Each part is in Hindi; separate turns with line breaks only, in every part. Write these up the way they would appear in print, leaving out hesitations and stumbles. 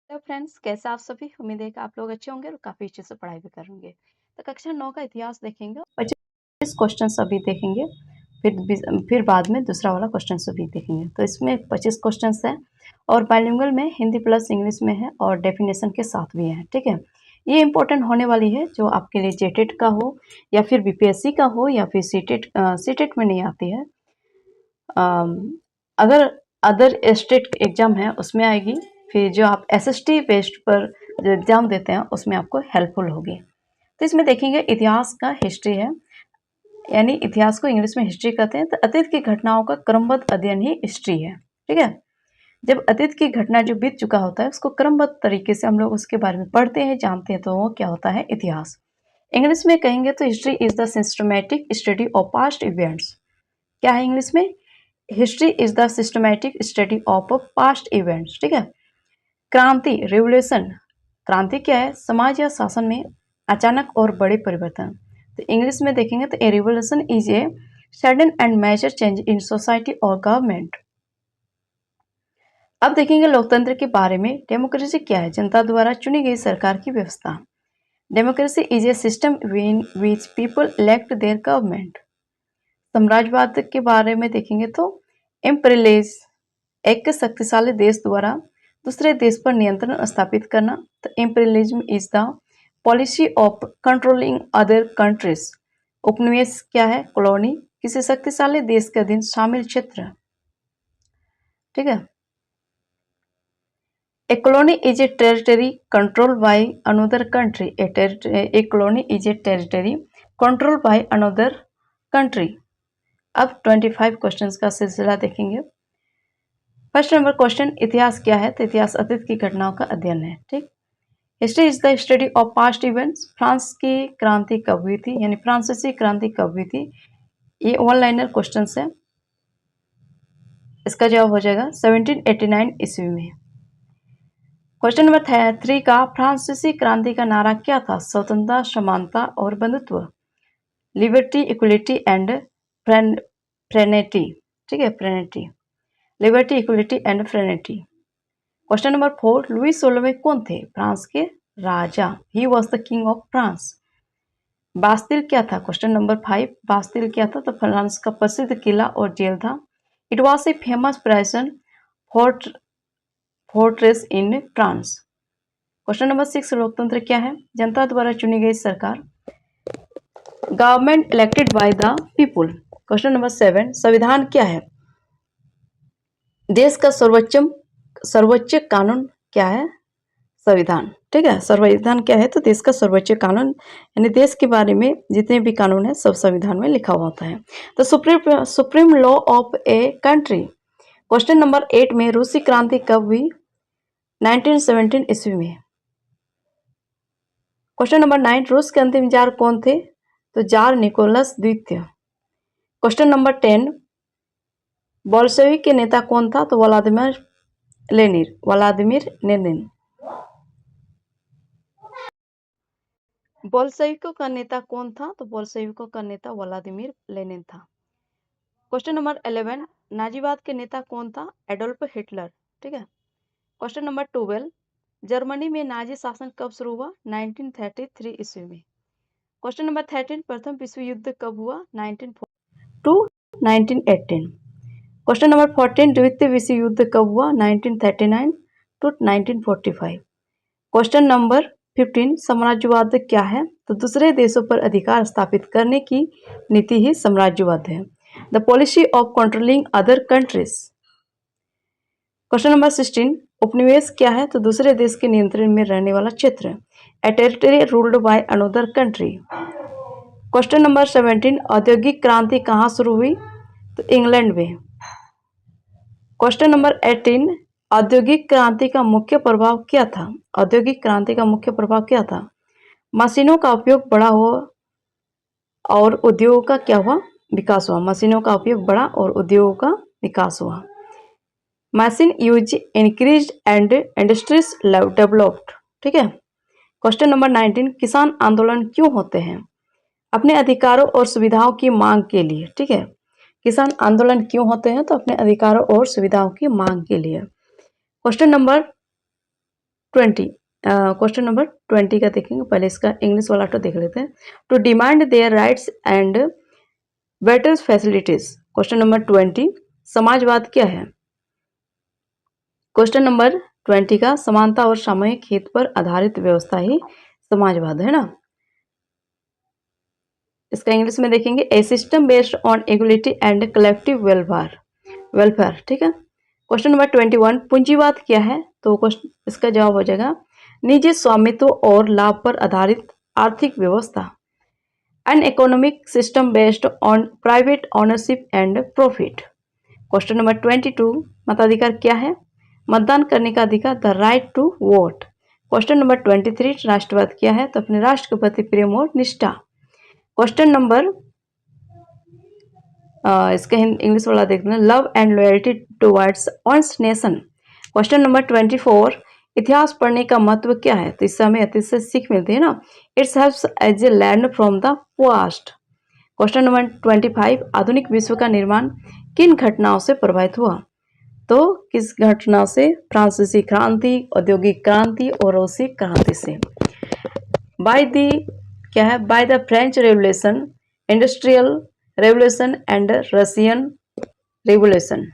हेलो फ्रेंड्स, कैसे आप सभी? उम्मीद है कि आप लोग अच्छे होंगे और काफ़ी अच्छे से पढ़ाई भी करेंगे। तो कक्षा 9 का इतिहास देखेंगे, 25 क्वेश्चन अभी देखेंगे, फिर बाद में दूसरा वाला क्वेश्चन भी देखेंगे। तो इसमें 25 क्वेश्चन हैं और बाइलिंगुअल में हिंदी प्लस इंग्लिश में है और डेफिनेशन के साथ भी है। ठीक है, ये इंपॉर्टेंट होने वाली है जो आपके लिए जेटेट का हो या फिर बीपीएससी का हो या फिर सीटेट में नहीं आती है। अगर अदर स्टेट एग्जाम है उसमें आएगी, फिर जो आप एसएसटी बेस्ड पर जो एग्जाम देते हैं उसमें आपको हेल्पफुल होगी। तो इसमें देखेंगे इतिहास का हिस्ट्री है, यानी इतिहास को इंग्लिश में हिस्ट्री कहते हैं। तो अतीत की घटनाओं का क्रमबद्ध अध्ययन ही हिस्ट्री है। ठीक है, जब अतीत की घटना जो बीत चुका होता है उसको क्रमबद्ध तरीके से हम लोग उसके बारे में पढ़ते हैं, जानते हैं, तो वो क्या होता है? इतिहास। इंग्लिश में कहेंगे तो history is the systematic study of past events. क्या है इंग्लिश में? History is the systematic study of past events. ठीक है, क्रांति, रिवोल्यूशन, क्रांति क्या है? समाज या शासन में अचानक और बड़े परिवर्तन। तो इंग्लिश में देखेंगे तो a revolution is a sudden and major change in society और गवर्नमेंट। अब देखेंगे लोकतंत्र के बारे में। डेमोक्रेसी क्या है? जनता द्वारा चुनी गई सरकार की व्यवस्था। Democracy is a system in which people elect their government. साम्राज्यवाद के बारे में देखेंगे तो एम्परलिज, एक शक्तिशाली देश द्वारा दूसरे देश पर नियंत्रण स्थापित करना। तो imperialism is the policy of controlling other countries. उपनिवेश क्या है? कॉलोनी, किसी शक्तिशाली देश के अधीन शामिल क्षेत्र। ठीक है, a colony is a territory control by another country. A colony is a territory control by another country. अब 25 क्वेश्चंस का सिलसिला देखेंगे। फर्स्ट नंबर क्वेश्चन, इतिहास क्या है? तो इतिहास अतीत की घटनाओं का अध्ययन है। ठीक, history is the study of past events. France की क्रांति कब हुई थी, यानी फ्रांसीसी क्रांति कब हुई थी? ये वन लाइनर क्वेश्चन है, इसका जवाब हो जाएगा 1789 ईस्वी में। क्वेश्चन नंबर 3 का, फ्रांसीसी क्रांति का नारा क्या था? स्वतंत्रता, समानता और बंधुत्व। Liberty, equality and fraternity. ठीक है, fraternity, liberty, equality and fraternity. Question number 4, Louis 16वें कौन थे? फ्रांस के राजा। He was the king of France. Bastille क्या था? क्वेश्चन नंबर 5, बास्तिल क्या था? तो फ्रांस का प्रसिद्ध किला और जेल था। It was a famous prison fortress in France. Question number 6, लोकतंत्र क्या है? जनता द्वारा चुनी गई सरकार। Government elected by the people. Question number 7, संविधान क्या है? देश का सर्वोच्च कानून क्या है? संविधान। ठीक है, संविधान क्या है? तो देश का सर्वोच्च कानून, यानी देश के बारे में जितने भी कानून है सब संविधान में लिखा हुआ होता है। तो supreme law of a country. Question number 8 में, रूसी क्रांति कब हुई? 1917 ईस्वी में। क्वेश्चन नंबर 9, रूस के अंतिम जार कौन थे? तो जार निकोलस द्वितीय। क्वेश्चन नंबर 10, बोल्शेविक के नेता कौन था? तो व्लादिमीर लेनिन। बोल्शेविकों का नेता कौन था? तो बोल्शेविकों का नेता व्लादिमीर लेनिन था। क्वेश्चन नंबर 11, नाजीवाद के नेता कौन था? Adolf Hitler. ठीक है। क्वेश्चन नंबर 12, जर्मनी में नाजी शासन कब शुरू हुआ? 1933 ईस्वी में। क्वेश्चन नंबर 13, प्रथम विश्व युद्ध कब हुआ? 1914 टू 1918। क्वेश्चन नंबर 14, द्वितीय विश्व युद्ध कब हुआ? 1939 टू 1945। क्वेश्चन नंबर 15, साम्राज्यवाद क्या है? तो दूसरे देशों पर अधिकार स्थापित करने की नीति ही साम्राज्यवाद है। The policy of controlling other countries. Question number 16, उपनिवेश क्या है? तो दूसरे देश के नियंत्रण में रहने वाला क्षेत्र। A territory ruled by another country. Question number 17, औद्योगिक क्रांति कहाँ शुरू हुई? तो इंग्लैंड में। क्वेश्चन नंबर 18, औद्योगिक क्रांति का मुख्य प्रभाव क्या था? औद्योगिक क्रांति का मुख्य प्रभाव क्या था? मशीनों का उपयोग बढ़ा हुआ और उद्योगों का क्या हुआ? विकास हुआ। मशीनों का उपयोग बढ़ा और उद्योगों का विकास हुआ। Machine use increase and industries developed. ठीक है। क्वेश्चन नंबर 19, किसान आंदोलन क्यों होते हैं? अपने अधिकारों और सुविधाओं की मांग के लिए। ठीक है, किसान आंदोलन क्यों होते हैं? तो अपने अधिकारों और सुविधाओं की मांग के लिए। क्वेश्चन नंबर क्वेश्चन नंबर 20 का देखेंगे। पहले इसका इंग्लिश वाला तो देख लेते हैं। To demand their rights and better facilities. Question number 20, समाजवाद क्या है? क्वेश्चन नंबर 20 का समानता और सामूहिक हित पर आधारित व्यवस्था ही समाजवाद है ना। इसका इंग्लिश में देखेंगे, a system based on equality and collective welfare. ठीक है। क्वेश्चन नंबर 21, पूंजीवाद क्या है? तो क्वेश्चन इसका जवाब हो जाएगा निजी स्वामित्व और लाभ पर आधारित आर्थिक व्यवस्था। An economic system based on private ownership and profit. Question number 22, मताधिकार क्या है? मतदान करने का अधिकार, the right to vote. Question number 23, राष्ट्रवाद क्या है? तो अपने राष्ट्र के प्रति प्रेम और निष्ठा। क्वेश्चन नंबर इसका इंग्लिश वाला देखते हैं, love and loyalty towards one's nation. Question number 24, इतिहास पढ़ने का महत्व क्या है? तो इससे हमें अतिशय सीख मिलती है ना। It's helps as a learn from the past. Question number 25, आधुनिक विश्व का निर्माण किन घटनाओं से प्रभावित हुआ? तो किस घटना से? फ्रांसीसी क्रांति, औद्योगिक क्रांति और रूसी क्रांति से। बाय द क्या है? By the French revolution, industrial revolution and Russian revolution.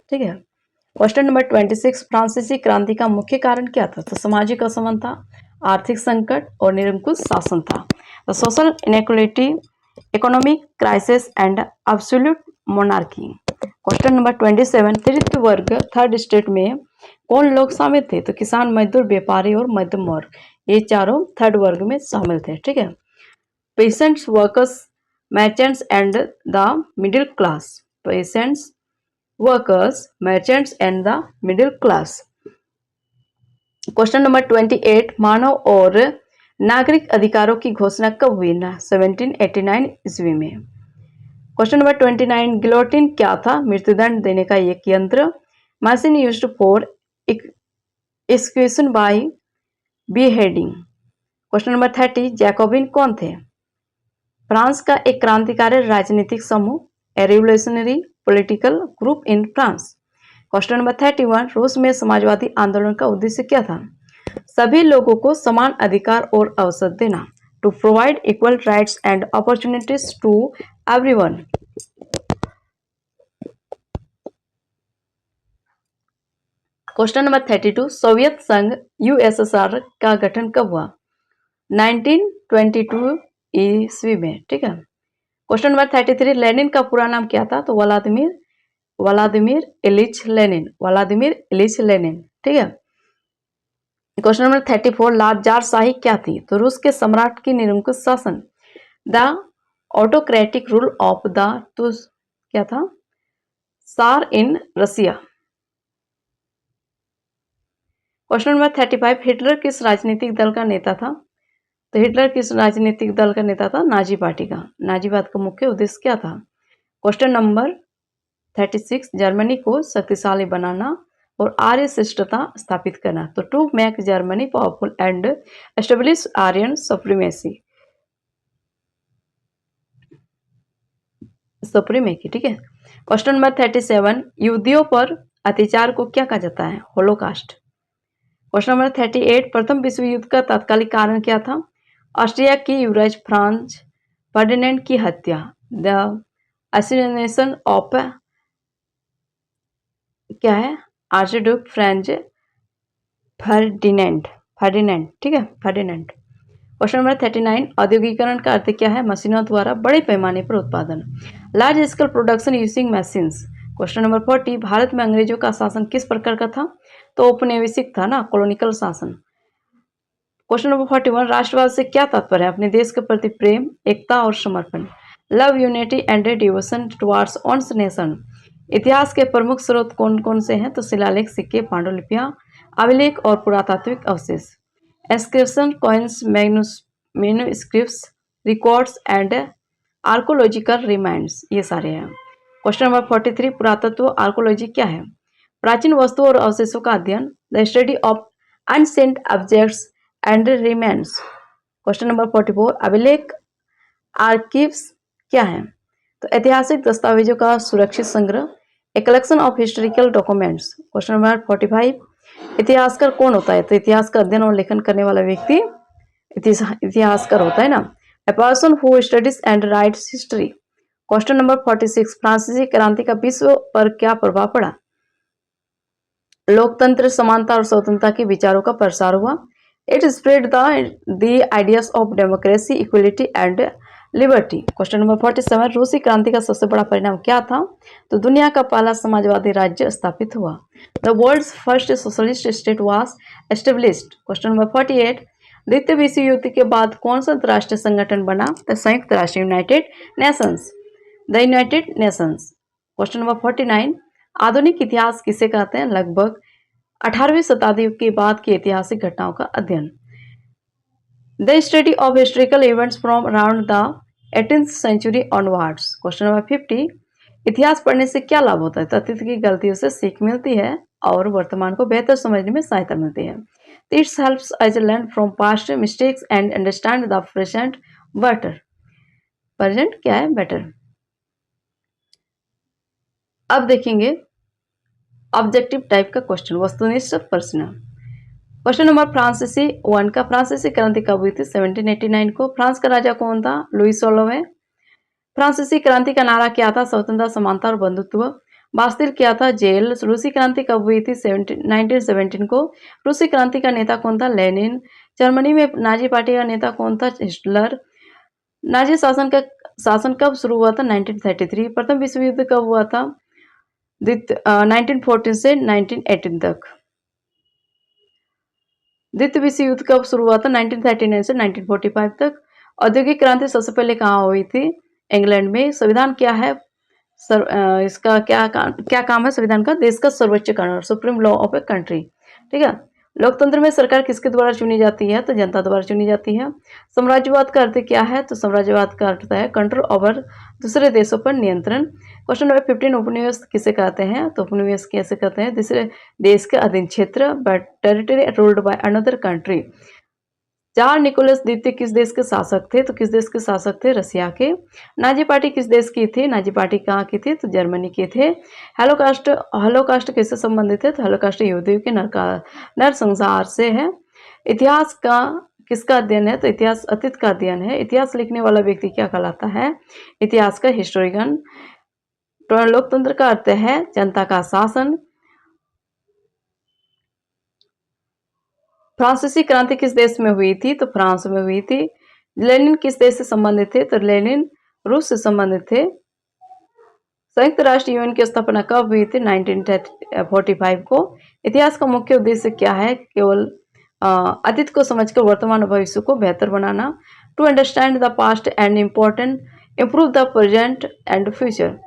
ठीक है। क्वेश्चन नंबर 26, फ्रांसीसी क्रांति का मुख्य कारण क्या था? तो सामाजिक असमानता, आर्थिक संकट और निरंकुश शासन था। The social inequality, economic crisis and absolute monarchy. Question number 27, तृतीय वर्ग थर्ड स्टेट में कौन लोग शामिल थे? तो किसान, मजदूर, व्यापारी और मध्यम वर्ग, ये चारों थर्ड वर्ग में शामिल थे। ठीक है। Patients, workers, merchants and the middle class. Patients, workers, merchants and the middle class. Question number 28, मानव और नागरिक अधिकारों की घोषणा कब हुई? ना 1789 ईस्वी में। क्वेश्चन नंबर 29, गिलोटिन क्या था? मृत्युदंड देने का एक यंत्र। Machine used for execution by beheading. Question number 30, Jacobin कौन थे? फ्रांस का एक क्रांतिकारी राजनीतिक समूह, a revolutionary political group in France. Question number 31, रूस में समाजवादी आंदोलन का उद्देश्य क्या था? सभी लोगों को समान अधिकार और अवसर देना, to provide equal rights and opportunities to everyone. Question number 32, सोवियत संघ यूएसएसआर का गठन कब हुआ? 1922 ईस्वी में। ठीक है। क्वेश्चन नंबर 33, लेनिन का पूरा नाम क्या था? तो Vladimir Ilyich Lenin. Vladimir Ilyich Lenin. ठीक है। क्वेश्चन नंबर 34, लाल जारशाही क्या थी? तो रूस के सम्राट की निरंकुश शासन, the autocratic rule of the क्या था? सार इन रसिया। क्वेश्चन नंबर 35, हिटलर किस राजनीतिक दल का नेता था? तो हिटलर किस राजनीतिक दल का नेता था? नाजी पार्टी का। नाजीवाद का मुख्य उद्देश्य क्या था? क्वेश्चन नंबर 36, जर्मनी को शक्तिशाली बनाना और आर्य श्रेष्ठता स्थापित करना, तो to make Germany powerful and establish Aryan supremacy. ठीक है। क्वेश्चन नंबर 37, यहूदियों पर अत्याचार को क्या कहा जाता है? होलोकास्ट। क्वेश्चन नंबर 38, प्रथम विश्व युद्ध का तात्कालिक कारण क्या था? ऑस्ट्रिया की युवराज फ्रांज फर्डिनेंड की हत्या, द असैसिनेशन ऑफ क्या है? Archduke French Ferdinand. ठीक है, फर्डिनेंड। क्वेश्चन नंबर 39, औद्योगिकरण का अर्थ क्या है? मशीनों द्वारा बड़े पैमाने पर उत्पादन, large scale production using machines. Question number 40, Bharat में अंग्रेजों का शासन किस प्रकार का था? तो औपनिवेशिक था ना, कॉलोनिकल शासन। क्वेश्चन नंबर 41, राष्ट्रवाद से क्या तात्पर्य है? अपने देश के प्रति प्रेम, एकता और समर्पण, love, unity and devotion towards one's nation. इतिहास के प्रमुख स्रोत कौन कौन से हैं? तो शिलालेख, सिक्के, पांडुलिपियां, अभिलेख और पुरातात्विक अवशेष। Inscription, coins, manuscripts, records and archaeological reminds, ये सारे हैं। क्वेश्चन नंबर 43, पुरातत्व आर्कोलॉजी क्या है? प्राचीन वस्तुओं और अवशेषों का अध्ययन, the study of unsent objects and remains. Question number 44, अभिलेख आर्कीव्स क्या है? तो ऐतिहासिक दस्तावेजों का सुरक्षित संग्रह, a collection of historical documents. Question number 45, इतिहासकार कौन होता है? तो इतिहास का अध्ययन और लेखन करने वाला व्यक्ति इतिहासकार होता है ना। A person who studies and rights history. Question number 46, फ्रांसीसी क्रांति का विश्व पर क्या प्रभाव पड़ा? लोकतंत्र, समानता और स्वतंत्रता के विचारों का प्रसार हुआ। It spread the ideas of democracy, equality and liberty. Question number 47, रूसी क्रांति का सबसे बड़ा परिणाम क्या था? तो दुनिया का पहला समाजवादी राज्य स्थापित हुआ। The world's first socialist state was established. Question number 48, द्वितीय विश्व युद्ध के बाद कौन सा अंतर्राष्ट्रीय संगठन बना? तो संयुक्त राष्ट्र, United Nations, the United Nations. Question number 49, आधुनिक इतिहास किसे कहते हैं? लगभग 18वीं शताब्दी के बाद की ऐतिहासिक घटनाओं का अध्ययन। The study of historical events from around the 18th century onwards. Question number 50, इतिहास पढ़ने से क्या लाभ होता है? तो अतीत की गलतियों से सीख मिलती है और वर्तमान को बेहतर समझने में सहायता मिलती है। It's helps us learn from past mistakes and understand the present better. Present क्या है? बेटर। अब देखेंगे ऑब्जेक्टिव टाइप का क्वेश्चन, वस्तुनिष्ठ प्रश्न। क्वेश्चन नंबर फ्रांसीसी 1 का, फ्रांसीसी क्रांति कब हुई थी? 1789 को। फ्रांस का राजा कौन था? लुई 16वें। फ्रांसीसी क्रांति का नारा क्या था? स्वतंत्रता, समानता और बंधुत्व। बास्तिल क्या था? जेल। रूसी क्रांति कब हुई थी? 1917 को। रूसी क्रांति का नेता कौन था? लेनिन। जर्मनी में नाजी पार्टी का नेता कौन था? हिटलर। नाजी शासन कब शुरू हुआ था? 1933। प्रथम विश्व युद्ध कब हुआ था? 1914 से 1918 तक। द्वितीय विश्व युद्ध कब शुरू हुआ था? 1939 से 1945 तक। औद्योगिक क्रांति सबसे पहले कहाँ हुई थी? इंग्लैंड में। संविधान क्या है? इसका क्या काम है संविधान का? देश का सर्वोच्च कानून, supreme law of a country. ठीक है। लोकतंत्र में सरकार किसके द्वारा चुनी जाती है? तो जनता द्वारा चुनी जाती है। साम्राज्यवाद का अर्थ क्या है? तो साम्राज्यवाद का अर्थ है कंट्रोल ओवर दूसरे देशों पर नियंत्रण। क्वेश्चन नंबर 15, उपनिवेश किसे कहते हैं? तो उपनिवेश कैसे कहते हैं? दूसरे देश के अधीन क्षेत्र, but territory ruled by another country. चार निकोलस द्वितीय किस देश के शासक थे? तो किस देश के शासक थे? रसिया के। नाजी पार्टी किस देश की थी? नाजी पार्टी कहाँ की थी? तो जर्मनी की थे। हॉलोकास्ट किससे संबंधित है? तो हॉलोकास्ट यहूदियों के नरसंहार से है। इतिहास का किसका अध्ययन है? तो इतिहास अतीत का अध्ययन है। इतिहास लिखने वाला व्यक्ति क्या कहलाता है? इतिहास का हिस्टोरियन। लोकतंत्र का अर्थ है जनता का शासन। फ्रांसीसी क्रांति किस देश में हुई थी? तो फ्रांस में हुई थी। लेनिन किस देश से संबंधित थे? तो लेनिन रूस से संबंधित थे। संयुक्त राष्ट्र यूएन की स्थापना कब हुई थी? 1945 को। इतिहास का मुख्य उद्देश्य क्या है? केवल अतीत को समझकर वर्तमान और भविष्य को बेहतर बनाना। To understand the past and improve the present and future.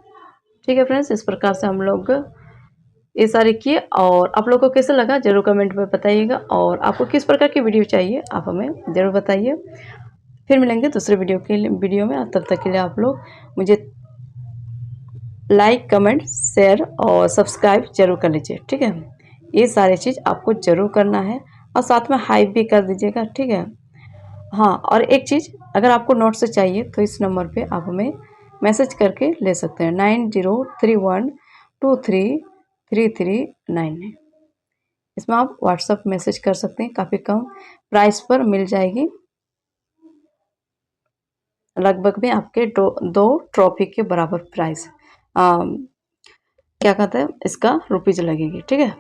ठीक है फ्रेंड्स, इस प्रकार से हम लोग ये सारे किए। और आप लोगों को कैसा लगा जरूर कमेंट में बताइएगा, और आपको किस प्रकार की वीडियो चाहिए आप हमें ज़रूर बताइए। फिर मिलेंगे दूसरे वीडियो में। तब तक के लिए आप लोग मुझे लाइक, कमेंट, शेयर और सब्सक्राइब जरूर कर लीजिए। ठीक है, ये सारी चीज़ आपको ज़रूर करना है, और साथ में हाइप भी कर दीजिएगा। ठीक है। हाँ, और एक चीज़, अगर आपको नोट्स चाहिए तो इस नंबर पे आप हमें मैसेज करके ले सकते हैं, 9031233399। इसमें आप व्हाट्सएप मैसेज कर सकते हैं। काफ़ी कम प्राइस पर मिल जाएगी। लगभग में आपके दो ट्रॉफी के बराबर प्राइस क्या कहते हैं इसका रुपीज़ लगेगी। ठीक है।